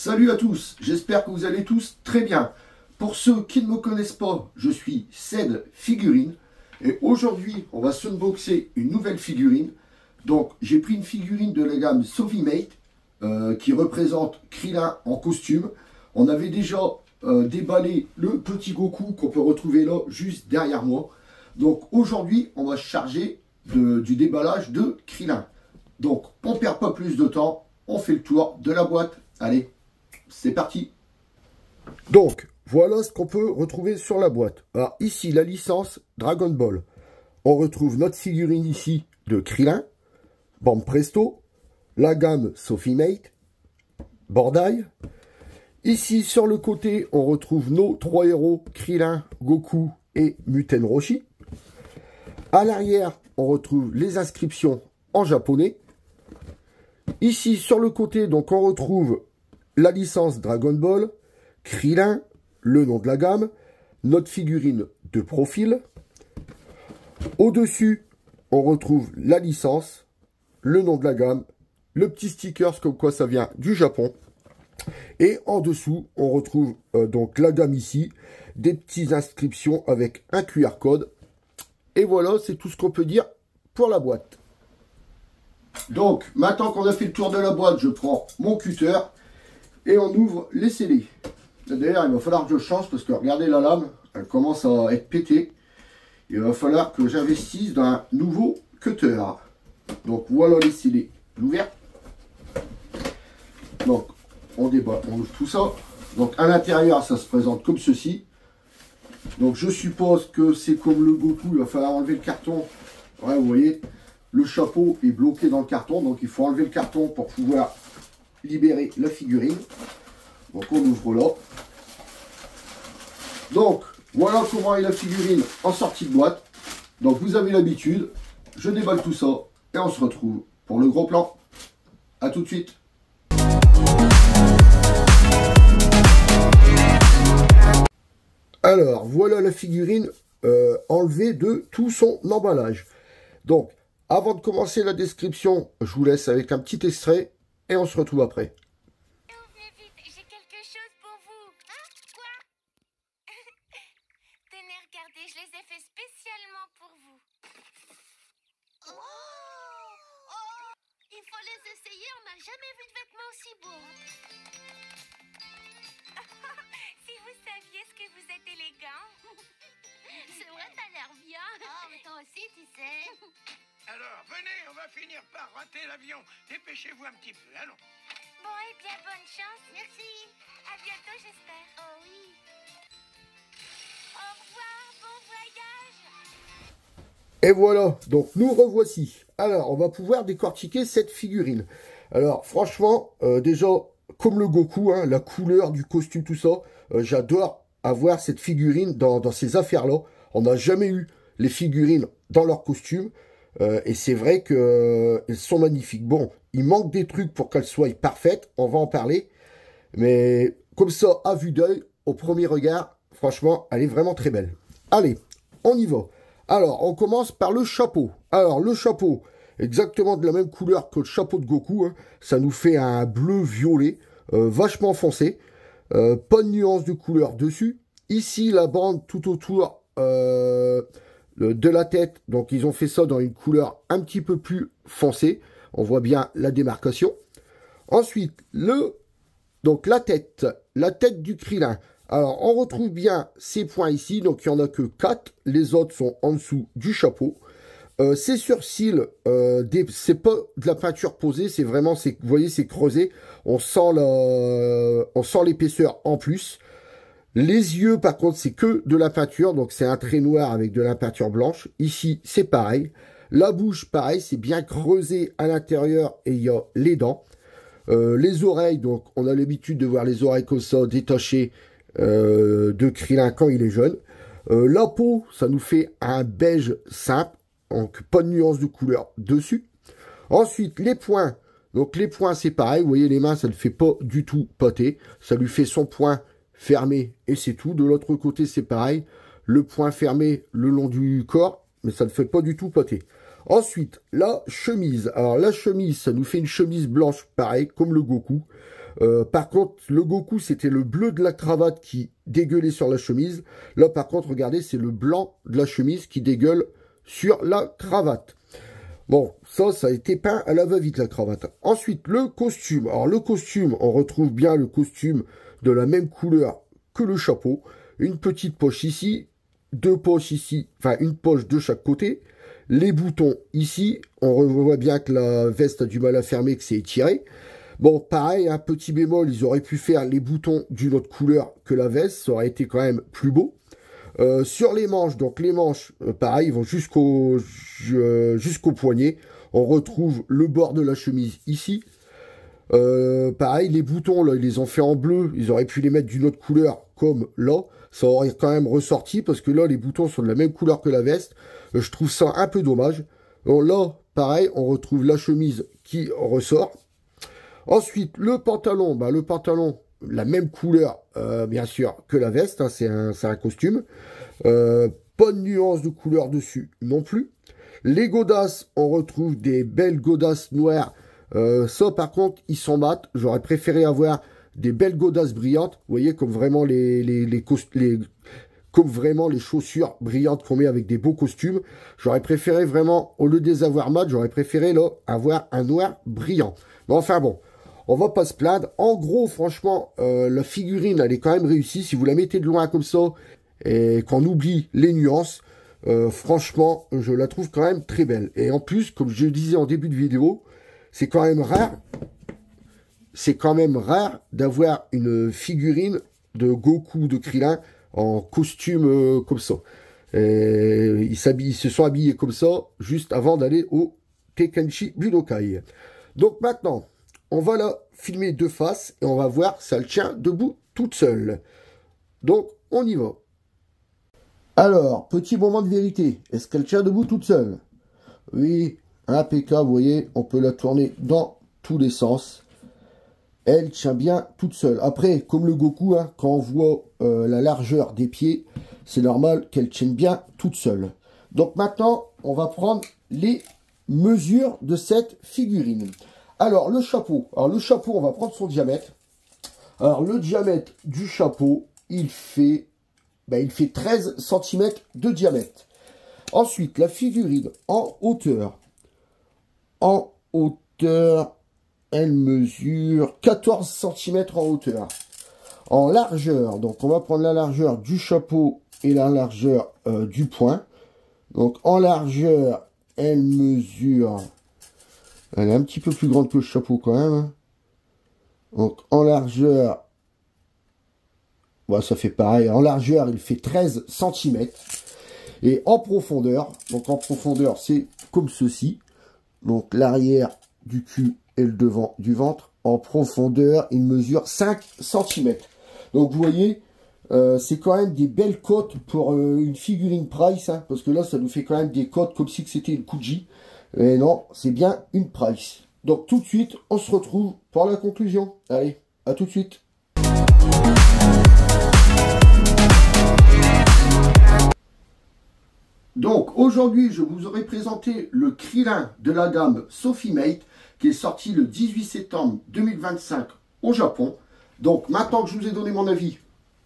Salut à tous, j'espère que vous allez tous très bien. Pour ceux qui ne me connaissent pas, je suis Ced Figurine et aujourd'hui on va s'unboxer une nouvelle figurine. Donc j'ai pris une figurine de la gamme Sofimate qui représente Krillin en costume. On avait déjà déballé le petit Goku qu'on peut retrouver là juste derrière moi. Donc aujourd'hui on va se charger du déballage de Krillin. Donc on ne perd pas plus de temps, on fait le tour de la boîte. Allez, c'est parti. Donc, voilà ce qu'on peut retrouver sur la boîte. Alors, ici, la licence Dragon Ball. On retrouve notre figurine ici de Krillin, Bam Presto, la gamme Sofimate, Bandai. Ici, sur le côté, on retrouve nos trois héros, Krillin, Goku et Muten Roshi. À l'arrière, on retrouve les inscriptions en japonais. Ici, sur le côté, donc, on retrouve la licence Dragon Ball, Krillin, le nom de la gamme, notre figurine de profil. Au-dessus, on retrouve la licence, le nom de la gamme, le petit sticker, comme quoi ça vient du Japon. Et en dessous, on retrouve donc la gamme ici, des petites inscriptions avec un QR code. Et voilà, c'est tout ce qu'on peut dire pour la boîte. Donc, maintenant qu'on a fait le tour de la boîte, je prends mon cutter et on ouvre les scellés. D'ailleurs, il va falloir que je change parce que regardez la lame, elle commence à être pétée. Il va falloir que j'investisse dans un nouveau cutter. Donc, voilà les scellés ouverts. Donc, on déballe, on ouvre tout ça. Donc, à l'intérieur, ça se présente comme ceci. Donc, je suppose que c'est comme le Goku, il va falloir enlever le carton. Ouais, vous voyez, le chapeau est bloqué dans le carton. Donc, il faut enlever le carton pour pouvoir libérer la figurine. Donc, on ouvre là. Donc, voilà comment est la figurine en sortie de boîte. Donc, vous avez l'habitude. Je déballe tout ça et on se retrouve pour le gros plan. A tout de suite. Alors, voilà la figurine enlevée de tout son emballage. Donc, avant de commencer la description, je vous laisse avec un petit extrait et on se retrouve après. J'ai quelque chose pour vous. Hein? Quoi? Tenez, regardez, je les ai fait spécialement pour vous. Oh! Il faut les essayer, on n'a jamais vu de vêtements aussi beaux. Si vous saviez ce que vous êtes élégant. C'est vrai, t'as l'air bien. Oh, mais toi aussi, tu sais. Alors, venez, on va finir par rater l'avion. Dépêchez-vous un petit peu, allons. Bon, et bien, bonne chance. Merci. À bientôt, j'espère. Oh oui. Au revoir, bon voyage. Et voilà, donc nous revoici. Alors, on va pouvoir décortiquer cette figurine. Alors, franchement, déjà, comme le Goku, hein, la couleur du costume, tout ça, j'adore avoir cette figurine dans ces affaires-là. On n'a jamais eu les figurines dans leur costume. Et c'est vrai qu'elles sont magnifiques. Bon, il manque des trucs pour qu'elles soient parfaites. On va en parler. Mais comme ça, à vue d'œil, au premier regard, franchement, elle est vraiment très belle. Allez, on y va. Alors, on commence par le chapeau. Alors, le chapeau, exactement de la même couleur que le chapeau de Goku. Hein. Ça nous fait un bleu-violet, vachement foncé. Pas de nuance de couleur dessus. Ici, la bande tout autour de la tête. Donc, ils ont fait ça dans une couleur un petit peu plus foncée. On voit bien la démarcation. Ensuite, donc la tête du Krillin. Alors, on retrouve bien ces points ici. Donc, il n'y en a que 4. Les autres sont en dessous du chapeau. Ces sourcils, c'est pas de la peinture posée. C'est vraiment, vous voyez, c'est creusé. On sent l'épaisseur en plus. Les yeux, par contre, c'est que de la peinture. Donc, c'est un trait noir avec de la peinture blanche. Ici, c'est pareil. La bouche, pareil, c'est bien creusé à l'intérieur et il y a les dents. Les oreilles, donc, on a l'habitude de voir les oreilles comme ça, détachées de Krillin quand il est jeune. La peau, ça nous fait un beige simple. Donc, pas de nuance de couleur dessus. Ensuite, les poings. Donc, les poings, c'est pareil. Vous voyez, les mains, ça ne fait pas du tout pâter. Ça lui fait son poing fermé et c'est tout. De l'autre côté, c'est pareil. Le poing fermé le long du corps, mais ça ne fait pas du tout pâter. Ensuite, la chemise. Alors la chemise, ça nous fait une chemise blanche, pareil, comme le Goku. Par contre, le Goku, c'était le bleu de la cravate qui dégueulait sur la chemise. Là, par contre, regardez, c'est le blanc de la chemise qui dégueule sur la cravate. Bon, ça a été peint à la va-vite, la cravate. Ensuite, le costume. Alors, le costume, on retrouve bien le costume de la même couleur que le chapeau. Une petite poche ici, deux poches ici, enfin, une poche de chaque côté. Les boutons ici, on voit bien que la veste a du mal à fermer, que c'est étiré. Bon, pareil, un petit bémol, ils auraient pu faire les boutons d'une autre couleur que la veste, ça aurait été quand même plus beau. Sur les manches, donc les manches, pareil, vont jusqu'au poignet. On retrouve le bord de la chemise ici. Pareil, les boutons, là, ils les ont fait en bleu. Ils auraient pu les mettre d'une autre couleur, comme là. Ça aurait quand même ressorti, parce que là, les boutons sont de la même couleur que la veste. Je trouve ça un peu dommage. Donc là, pareil, on retrouve la chemise qui ressort. Ensuite, le pantalon. Bah, le pantalon, la même couleur, bien sûr, que la veste. Hein, c'est un costume. Pas de nuance de couleur dessus non plus. Les godasses, on retrouve des belles godasses noires. Ça, par contre, ils sont mat. J'aurais préféré avoir des belles godasses brillantes. Vous voyez, comme vraiment comme vraiment les chaussures brillantes qu'on met avec des beaux costumes. J'aurais préféré vraiment, au lieu de les avoir mat, j'aurais préféré là avoir un noir brillant. Mais enfin bon, on va pas se plaindre. En gros, franchement, la figurine, elle est quand même réussie. Si vous la mettez de loin comme ça et qu'on oublie les nuances, franchement, je la trouve quand même très belle. Et en plus, comme je le disais en début de vidéo, c'est quand même rare. C'est quand même rare d'avoir une figurine de Goku, de Krillin en costume comme ça. Et ils se sont habillés comme ça juste avant d'aller au Tekkenchi Budokai. Donc maintenant, on va la filmer de face et on va voir si elle tient debout toute seule. Donc, on y va. Alors, petit moment de vérité. Est-ce qu'elle tient debout toute seule? Oui, impeccable, vous voyez, on peut la tourner dans tous les sens. Elle tient bien toute seule. Après, comme le Goku, hein, quand on voit la largeur des pieds, c'est normal qu'elle tienne bien toute seule. Donc maintenant, on va prendre les mesures de cette figurine. Alors, le chapeau. Alors, le chapeau, on va prendre son diamètre. Alors, le diamètre du chapeau, il fait 13 cm de diamètre. Ensuite, la figurine en hauteur. En hauteur, elle mesure 14 cm en hauteur. En largeur, donc on va prendre la largeur du chapeau et la largeur du poing. Donc en largeur, elle mesure... Elle est un petit peu plus grande que le chapeau quand même. Donc en largeur... Bon, ça fait pareil. En largeur, il fait 13 cm. Et en profondeur, donc en profondeur, c'est comme ceci. Donc l'arrière du cul et le devant du ventre. En profondeur, il mesure 5 cm. Donc vous voyez, c'est quand même des belles cotes pour une figurine Price. Hein, parce que là, ça nous fait quand même des cotes comme si c'était une Kuji. Et non, c'est bien une Price. Donc tout de suite, on se retrouve pour la conclusion. Allez, à tout de suite. Donc aujourd'hui, je vous aurais présenté le Krillin de la gamme Sophie Mate qui est sorti le 18 septembre 2025 au Japon. Donc maintenant que je vous ai donné mon avis,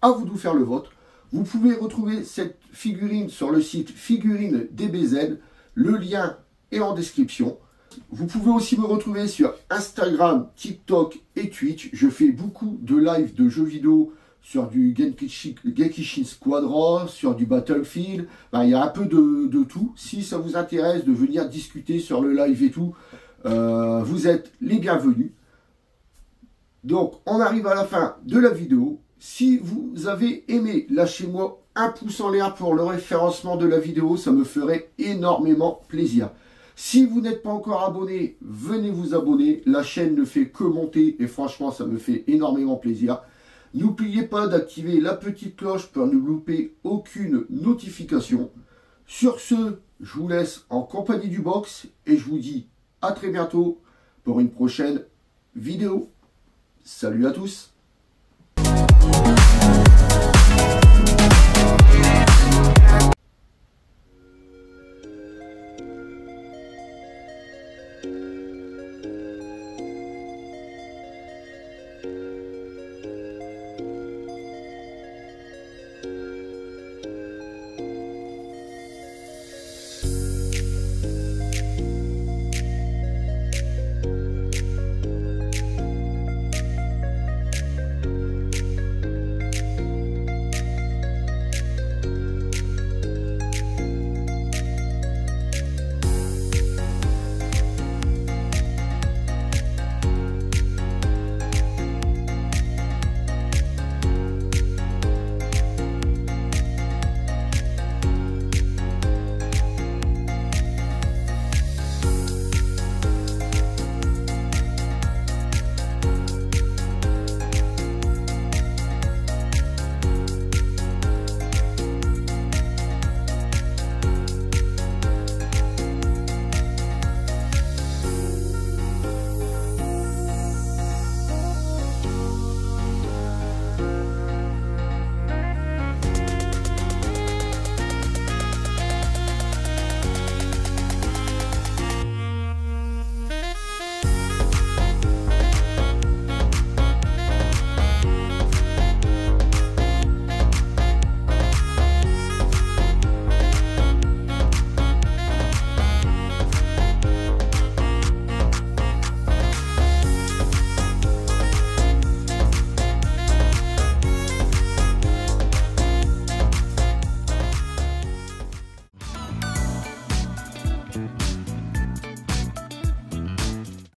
à vous de faire le vôtre. Vous pouvez retrouver cette figurine sur le site Figurine DBZ. Le lien est en description. Vous pouvez aussi me retrouver sur Instagram, TikTok et Twitch. Je fais beaucoup de lives de jeux vidéo sur du Genkishin Squadron, sur du Battlefield. Ben, il y a un peu de tout. Si ça vous intéresse de venir discuter sur le live et tout, vous êtes les bienvenus. Donc, on arrive à la fin de la vidéo. Si vous avez aimé, lâchez-moi un pouce en l'air pour le référencement de la vidéo. Ça me ferait énormément plaisir. Si vous n'êtes pas encore abonné, venez vous abonner. La chaîne ne fait que monter et franchement, ça me fait énormément plaisir. N'oubliez pas d'activer la petite cloche pour ne louper aucune notification. Sur ce, je vous laisse en compagnie du box et je vous dis à très bientôt pour une prochaine vidéo. Salut à tous!